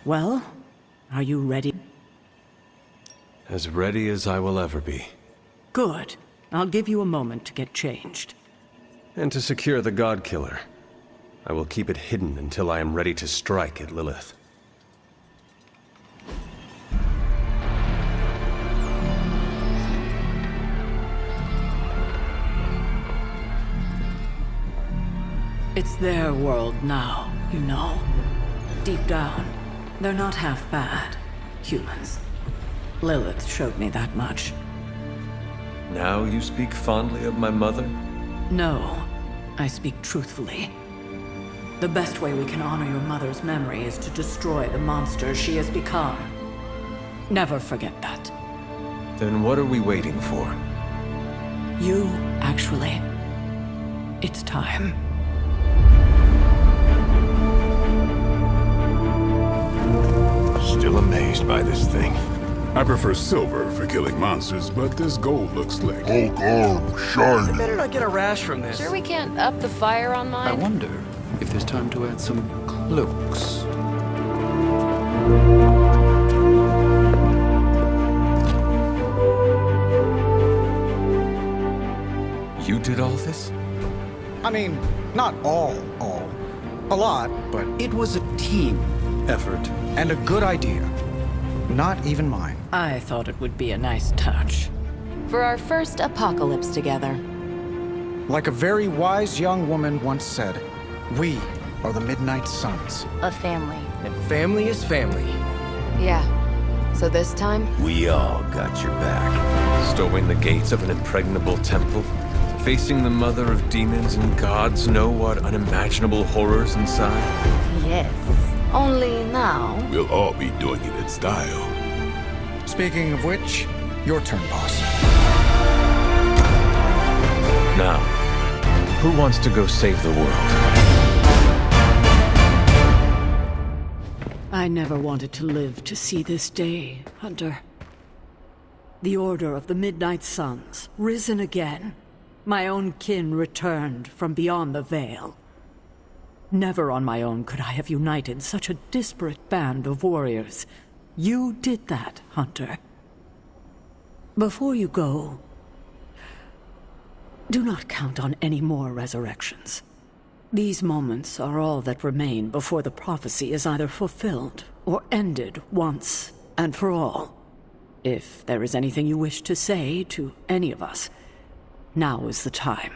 Well, are you ready? As ready as I will ever be. Good. I'll give you a moment to get changed. And to secure the God Killer, I will keep it hidden until I am ready to strike at Lilith. It's their world now, you know. Deep down, they're not half bad. Humans. Lilith showed me that much. Now you speak fondly of my mother? No, I speak truthfully. The best way we can honor your mother's memory is to destroy the monster she has become. Never forget that. Then what are we waiting for? You, actually. It's time. Still amazed by this thing. I prefer silver for killing monsters, but this gold looks slick. Hulk arm, shiny. Better not get a rash from this. Sure we can't up the fire on I mine? wonder if there's time to add some cloaks. You did all this? I mean, not all. A lot, but It was a team effort. and a good idea. Not even mine. I thought it would be a nice touch. For our first apocalypse together. Like a very wise young woman once said, we are the Midnight Suns. A family. And family is family. Yeah. So this time, We all got your back. Storming the gates of an impregnable temple? Facing the mother of demons and gods know what unimaginable horrors inside? yes. Only now, We'll all be doing it in style. Speaking of which, your turn, boss. Now, who wants to go save the world? I never wanted to live to see this day, Hunter. The Order of the Midnight Suns, risen again. My own kin returned from beyond the veil. Never on my own could I have united such a disparate band of warriors. You did that, Hunter. Before you go, do not count on any more resurrections. These moments are all that remain before the prophecy is either fulfilled or ended once and for all. If there is anything you wish to say to any of us, now is the time.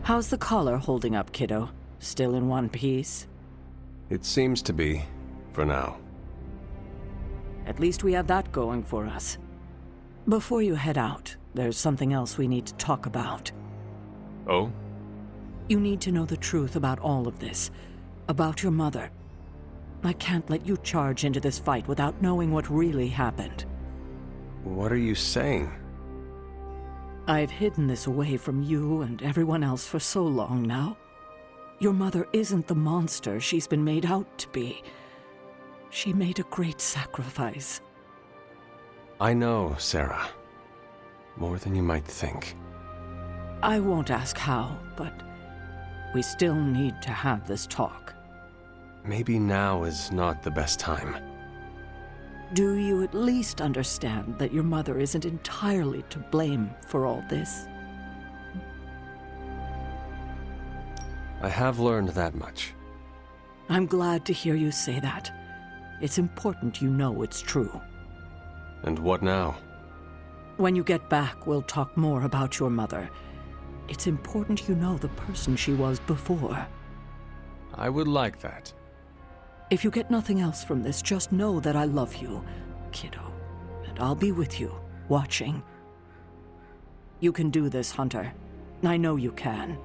How's the collar holding up, kiddo? Still in one piece? It seems to be, for now. At least we have that going for us. Before you head out, there's something else we need to talk about. Oh? You need to know the truth about all of this. About your mother. I can't let you charge into this fight without knowing what really happened. What are you saying? I've hidden this away from you and everyone else for so long now. Your mother isn't the monster she's been made out to be. She made a great sacrifice. I know, Sarah. More than you might think. I won't ask how, but we still need to have this talk. Maybe now is not the best time. Do you at least understand that your mother isn't entirely to blame for all this? I have learned that much. I'm glad to hear you say that. It's important you know it's true. And what now? When you get back, we'll talk more about your mother. It's important you know the person she was before. I would like that. If you get nothing else from this, just know that I love you, kiddo. And I'll be with you, watching. You can do this, Hunter. I know you can.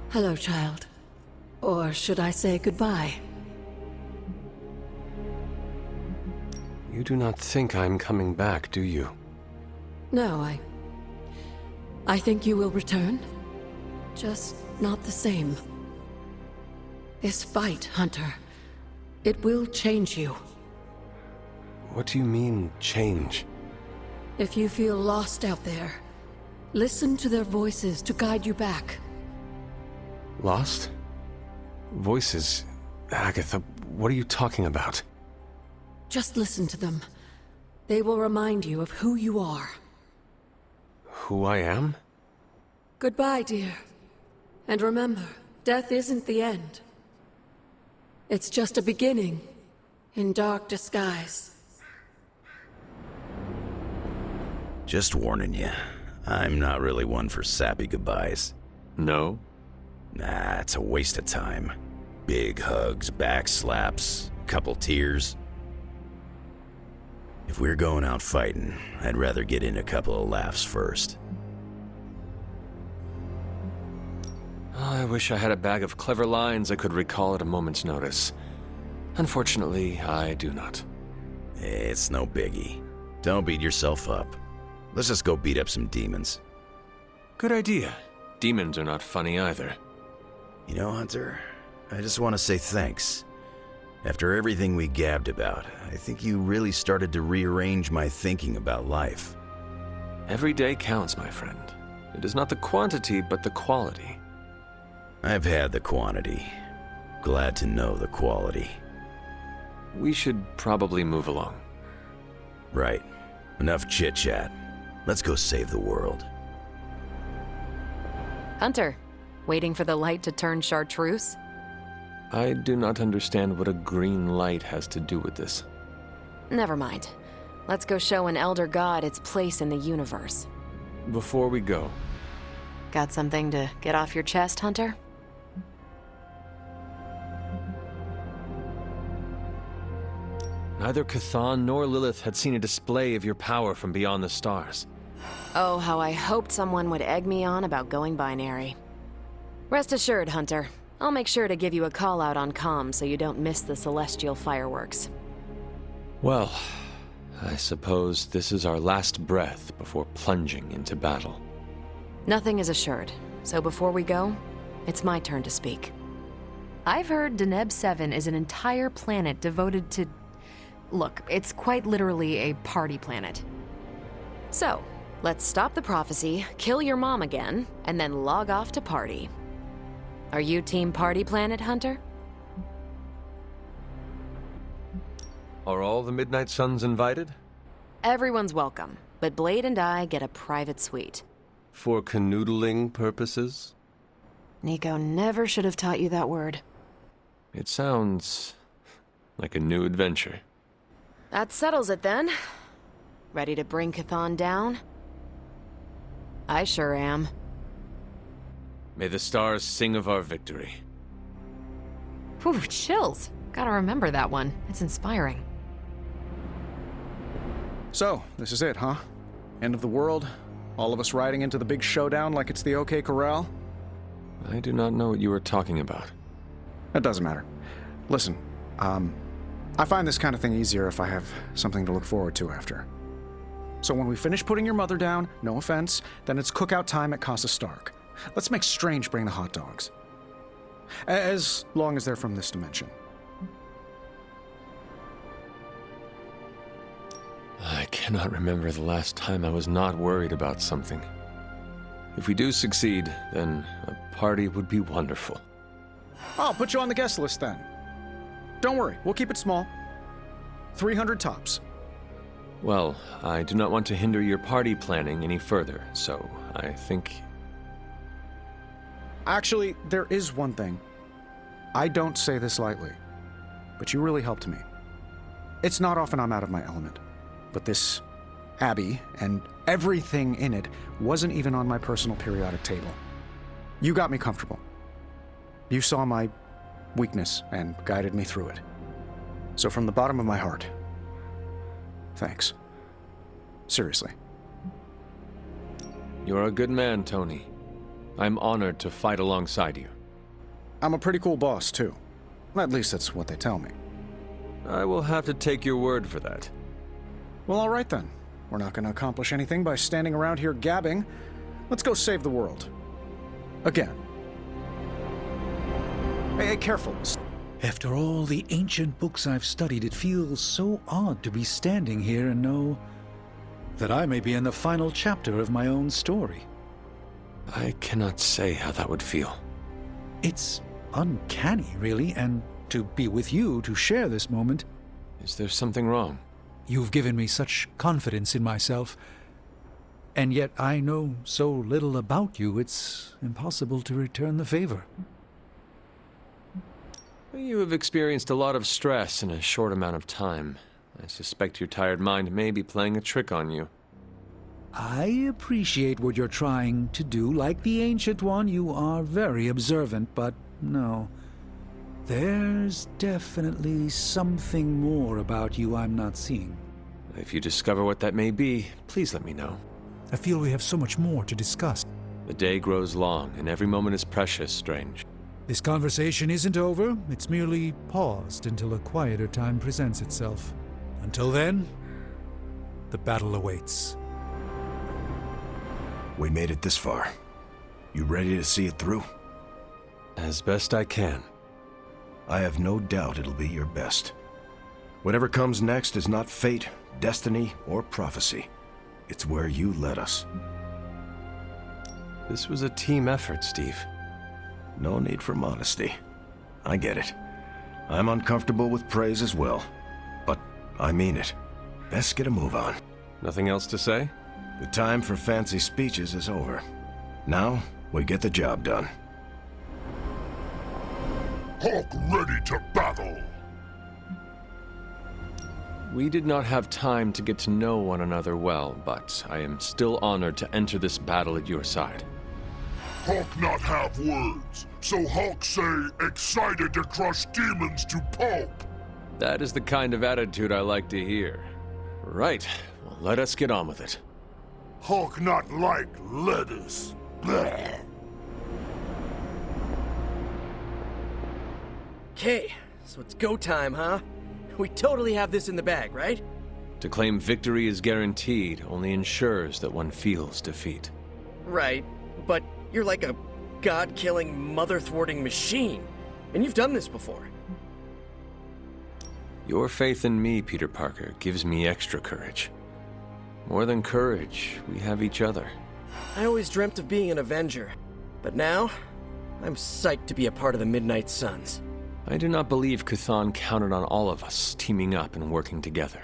Hello, child. Or should I say goodbye? You do not think I'm coming back, do you? No, I think you will return. Just not the same. This fight, Hunter, it will change you. What do you mean, change? If you feel lost out there, Listen to their voices to guide you back. Lost? Voices? Agatha, what are you talking about? Just listen to them. They will remind you of who you are. Who I am? Goodbye, dear. And remember, death isn't the end. It's just a beginning, in dark disguise. Just warning you, I'm not really one for sappy goodbyes. No? Nah, it's a waste of time. Big hugs, back slaps, couple tears. If we're going out fighting, I'd rather get in a couple of laughs first. I wish I had a bag of clever lines I could recall at a moment's notice. Unfortunately, I do not. It's no biggie. Don't beat yourself up. Let's just go beat up some demons. Good idea. Demons are not funny either. You know, Hunter, I just want to say thanks. After everything we gabbed about, I think you really started to rearrange my thinking about life. Every day counts, my friend. It is not the quantity, but the quality. I've had the quantity. Glad to know the quality. We should probably move along. Right. Enough chit-chat. Let's go save the world. Hunter, waiting for the light to turn chartreuse? I do not understand what a green light has to do with this. Never mind. Let's go show an elder god its place in the universe. Before we go, Got something to get off your chest, Hunter? neither Chthon nor Lilith had seen a display of your power from beyond the stars. Oh, how I hoped someone would egg me on about going binary. Rest assured, Hunter. I'll make sure to give you a call out on comm so you don't miss the celestial fireworks. Well, I suppose this is our last breath before plunging into battle. Nothing is assured, so before we go, it's my turn to speak. I've heard Deneb 7 is an entire planet devoted to... Look, it's quite literally a party planet. So, let's stop the prophecy, kill your mom again, and then log off to party. Are you Team Party Planet, Hunter? Are all the Midnight Suns invited? Everyone's welcome, but Blade and I get a private suite. For canoodling purposes? Nico never should have taught you that word. It sounds like a new adventure. That settles it then. Ready to bring Chthon down? I sure am. May the stars sing of our victory. Whew, chills. Gotta remember that one. It's inspiring. So, this is it, huh? End of the world? All of us riding into the big showdown like it's the OK Corral? I do not know what you are talking about. It doesn't matter. Listen, I find this kind of thing easier if I have something to look forward to after. So when we finish putting your mother down, no offense, then it's cookout time at Casa Stark. Let's make Strange bring the hot dogs. As long as they're from this dimension. I cannot remember the last time I was not worried about something. If we do succeed, then a party would be wonderful. I'll put you on the guest list then. Don't worry, we'll keep it small. 300 tops. Well, I do not want to hinder your party planning any further, so I think... Actually, there is one thing. I don't say this lightly, but you really helped me. It's not often I'm out of my element, but this Abbey and everything in it wasn't even on my personal periodic table. You got me comfortable. You saw my weakness and guided me through it. So from the bottom of my heart, thanks. Seriously. You're a good man, Tony. I'm honored to fight alongside you. I'm a pretty cool boss, too. At least that's what they tell me. I will have to take your word for that. Well, all right then. We're not going to accomplish anything by standing around here gabbing. Let's go save the world. Again. Hey, careful. After all the ancient books I've studied, it feels so odd to be standing here and know that I may be in the final chapter of my own story. I cannot say how that would feel. It's uncanny, really, and to be with you to share this moment. Is there something wrong? You've given me such confidence in myself, and yet I know so little about you, it's impossible to return the favor. You have experienced a lot of stress in a short amount of time. I suspect your tired mind may be playing a trick on you. I appreciate what you're trying to do. Like the Ancient One, you are very observant, but no. There's definitely something more about you I'm not seeing. If you discover what that may be, please let me know. I feel we have so much more to discuss. The day grows long, and every moment is precious, Strange. This conversation isn't over. It's merely paused until a quieter time presents itself. Until then, the battle awaits. We made it this far. You ready to see it through? As best I can. I have no doubt it'll be your best. Whatever comes next is not fate, destiny, or prophecy. It's where you led us. This was a team effort, Steve. No need for modesty. I get it. I'm uncomfortable with praise as well. But I mean it. Best get a move on. Nothing else to say? The time for fancy speeches is over. Now, we get the job done. Hulk ready to battle! We did not have time to get to know one another well, but I am still honored to enter this battle at your side. Hulk not have words, so Hulk say excited to crush demons to pulp. That is the kind of attitude I like to hear. Right, well, let us get on with it. Hulk not like lettuce. Bleh. Okay, so it's go time, huh? We totally have this in the bag, right? To claim victory is guaranteed only ensures that one feels defeat. Right, but you're like a god-killing, mother-thwarting machine, and you've done this before. Your faith in me, Peter Parker, gives me extra courage. More than courage, we have each other. I always dreamt of being an Avenger, but now, I'm psyched to be a part of the Midnight Suns. I do not believe Chthon counted on all of us teaming up and working together.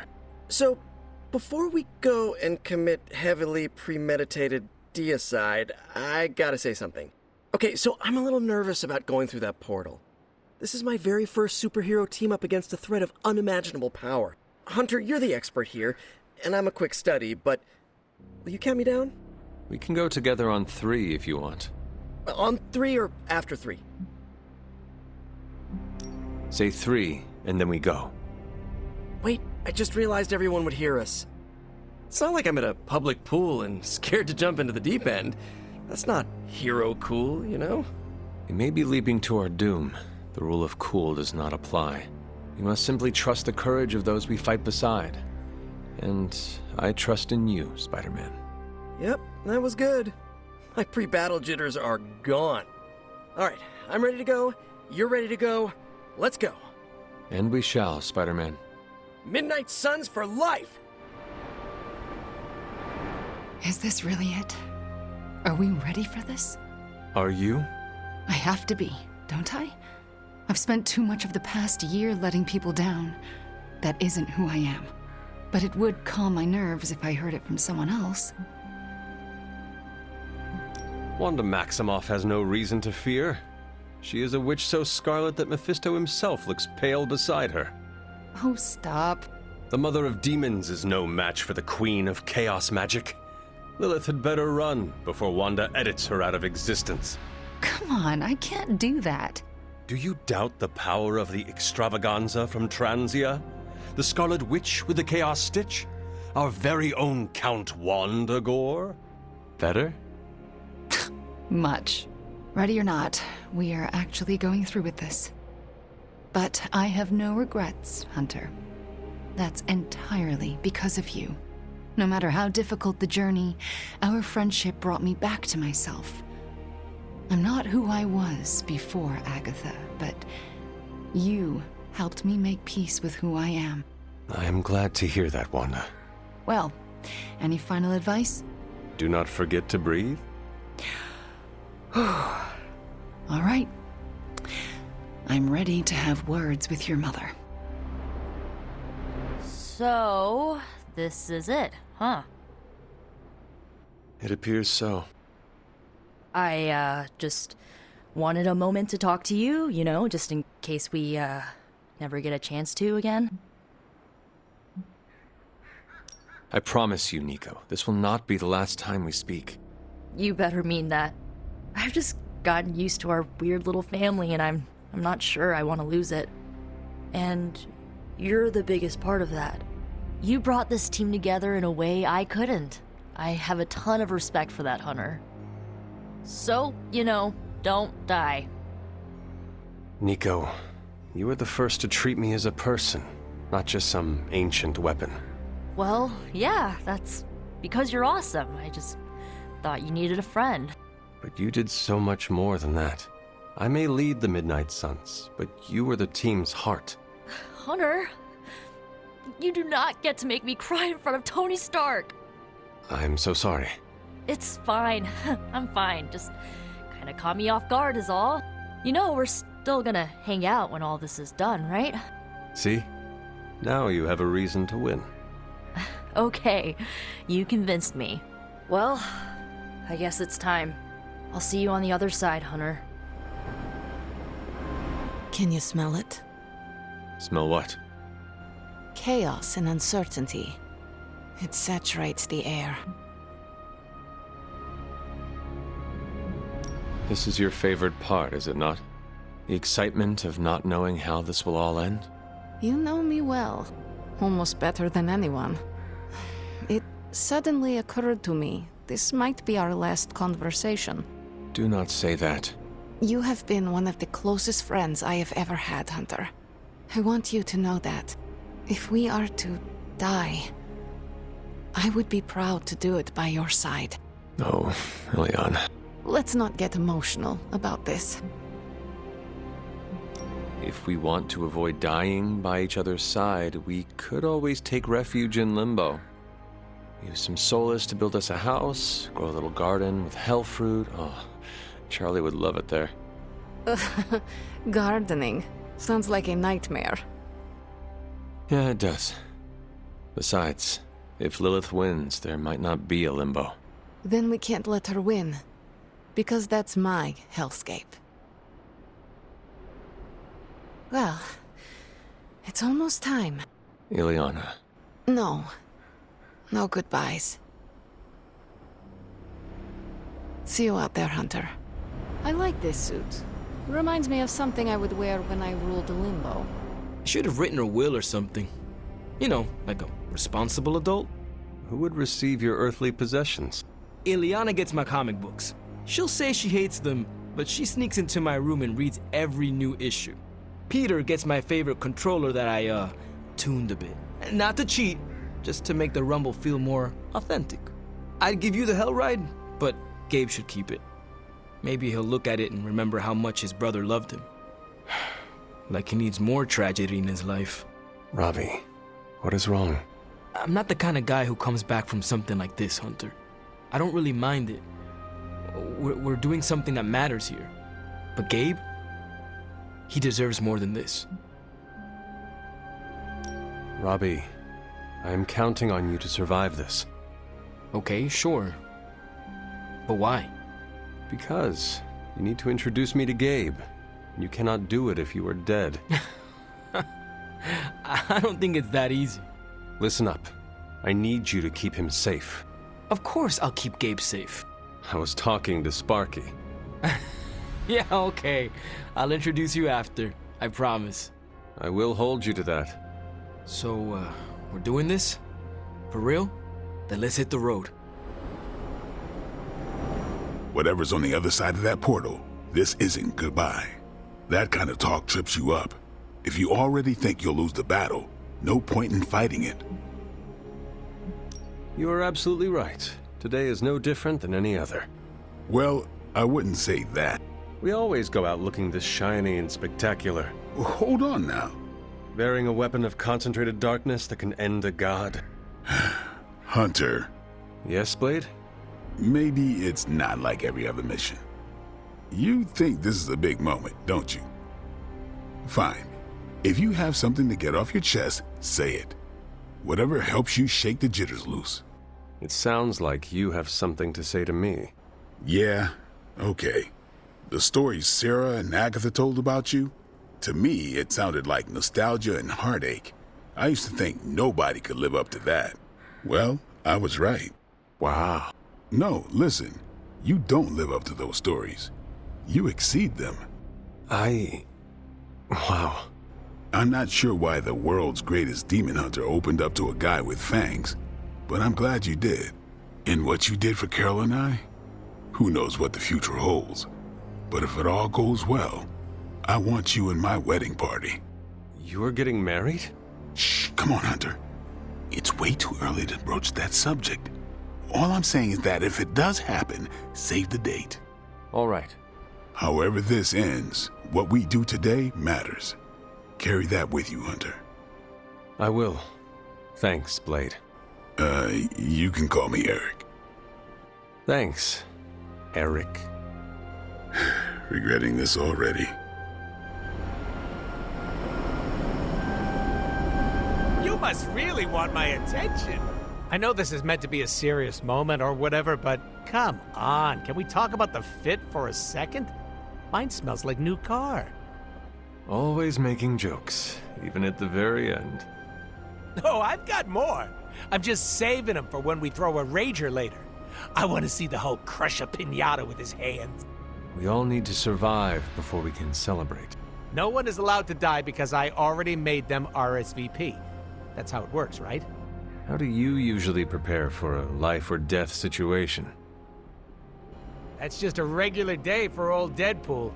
So, before we go and commit heavily premeditated deicide, I gotta say something. Okay, so I'm a little nervous about going through that portal. This is my very first superhero team up against a threat of unimaginable power. Hunter, you're the expert here, and I'm a quick study, but will you count me down? We can go together on 3 if you want. On 3 or after 3? Say 3, and then we go. Wait, I just realized everyone would hear us. It's not like I'm at a public pool and scared to jump into the deep end. That's not hero cool, you know? We may be leaping to our doom. The rule of cool does not apply. We must simply trust the courage of those we fight beside. And I trust in you, Spider-Man. Yep, that was good. My pre-battle jitters are gone. Alright, I'm ready to go. You're ready to go. Let's go. And we shall, Spider-Man. Midnight Suns for life! Is this really it? Are we ready for this? Are you? I have to be, don't I? I've spent too much of the past year letting people down. That isn't who I am. But it would calm my nerves if I heard it from someone else. Wanda Maximoff has no reason to fear. She is a witch so scarlet that Mephisto himself looks pale beside her. Oh, stop. The Mother of Demons is no match for the Queen of Chaos Magic. Lilith had better run before Wanda edits her out of existence. Come on, I can't do that. Do you doubt the power of the extravaganza from Transia? The Scarlet Witch with the Chaos Stitch? Our very own Count Wanda Gore? Better? Much. Ready or not, we are actually going through with this. But I have no regrets, Hunter. That's entirely because of you. No matter how difficult the journey, our friendship brought me back to myself. I'm not who I was before Agatha, but you helped me make peace with who I am. I am glad to hear that, Wanda. Well, any final advice? Do not forget to breathe. All right. I'm ready to have words with your mother. So, this is it, huh? It appears so. I, just wanted a moment to talk to you, you know, just in case we, never get a chance to again. I promise you, Nico, this will not be the last time we speak. You better mean that. I've just gotten used to our weird little family, and I'm not sure I want to lose it. And you're the biggest part of that. You brought this team together in a way I couldn't. I have a ton of respect for that, Hunter. So, you know, don't die. Nico, you were the first to treat me as a person, not just some ancient weapon. Well, yeah, that's because you're awesome. I just thought you needed a friend. But you did so much more than that. I may lead the Midnight Suns, but you were the team's heart. Hunter, you do not get to make me cry in front of Tony Stark. I'm so sorry. It's fine. I'm fine. Just kinda caught me off guard is all. You know, we're still gonna hang out when all this is done, right? See? Now you have a reason to win. Okay, you convinced me. Well, I guess it's time. I'll see you on the other side, Hunter. Can you smell it? Smell what? Chaos and uncertainty. It saturates the air. This is your favorite part, is it not? The excitement of not knowing how this will all end? You know me well. Almost better than anyone. It suddenly occurred to me, this might be our last conversation. Do not say that. You have been one of the closest friends I have ever had, Hunter. I want you to know that. If we are to die, I would be proud to do it by your side. Oh, Ileana. Let's not get emotional about this. If we want to avoid dying by each other's side, we could always take refuge in Limbo. Use some solace to build us a house, grow a little garden with hell fruit. Oh, Charlie would love it there. Gardening. Sounds like a nightmare. Yeah, it does. Besides, if Lilith wins, there might not be a Limbo. Then we can't let her win. Because that's my hellscape. Well, it's almost time. Ileana. No. No goodbyes. See you out there, Hunter. I like this suit. Reminds me of something I would wear when I ruled Limbo. Should have written a will or something. You know, like a responsible adult. Who would receive your earthly possessions? Ileana gets my comic books. She'll say she hates them, but she sneaks into my room and reads every new issue. Peter gets my favorite controller that I, tuned a bit. Not to cheat, just to make the Rumble feel more authentic. I'd give you the hell ride, but Gabe should keep it. Maybe he'll look at it and remember how much his brother loved him. Like he needs more tragedy in his life. Robbie, what is wrong? I'm not the kind of guy who comes back from something like this, Hunter. I don't really mind it. We're doing something that matters here. But Gabe, he deserves more than this. Robbie, I am counting on you to survive this. Okay, sure. But why? Because you need to introduce me to Gabe. You cannot do it if you are dead. I don't think it's that easy. Listen up. I need you to keep him safe. Of course I'll keep Gabe safe. I was talking to Sparky. Yeah, okay. I'll introduce you after. I promise. I will hold you to that. So, we're doing this? For real? Then let's hit the road. Whatever's on the other side of that portal, this isn't goodbye. That kind of talk trips you up. If you already think you'll lose the battle, no point in fighting it. You are absolutely right. Today is no different than any other. Well, I wouldn't say that. We always go out looking this shiny and spectacular. Hold on now. Bearing a weapon of concentrated darkness that can end a god. Hunter. Yes, Blade? Maybe it's not like every other mission. You think this is a big moment, don't you? Fine. If you have something to get off your chest, say it. Whatever helps you shake the jitters loose. It sounds like you have something to say to me. Yeah, okay. The stories Sarah and Agatha told about you, to me, it sounded like nostalgia and heartache. I used to think nobody could live up to that. Well, I was right. Wow. No, listen. You don't live up to those stories. You exceed them. Wow. I'm not sure why the world's greatest demon hunter opened up to a guy with fangs, but I'm glad you did. And what you did for Carol and I? Who knows what the future holds? But if it all goes well, I want you in my wedding party. You're getting married? Shh, come on, Hunter. It's way too early to broach that subject. All I'm saying is that if it does happen, save the date. All right. However this ends, what we do today matters. Carry that with you, Hunter. I will. Thanks, Blade. You can call me Eric. Thanks, Eric. Regretting this already. You must really want my attention. I know this is meant to be a serious moment or whatever, but come on. Can we talk about the fit for a second? Mine smells like new car. Always making jokes, even at the very end. Oh, I've got more. I'm just saving them for when we throw a rager later. I want to see the Hulk crush a piñata with his hands. We all need to survive before we can celebrate. No one is allowed to die because I already made them RSVP. That's how it works, right? How do you usually prepare for a life or death situation? That's just a regular day for old Deadpool.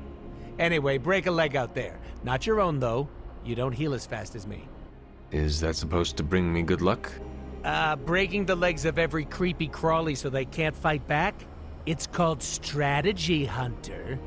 Anyway, break a leg out there. Not your own, though. You don't heal as fast as me. Is that supposed to bring me good luck? Breaking the legs of every creepy crawly so they can't fight back? It's called strategy, Hunter.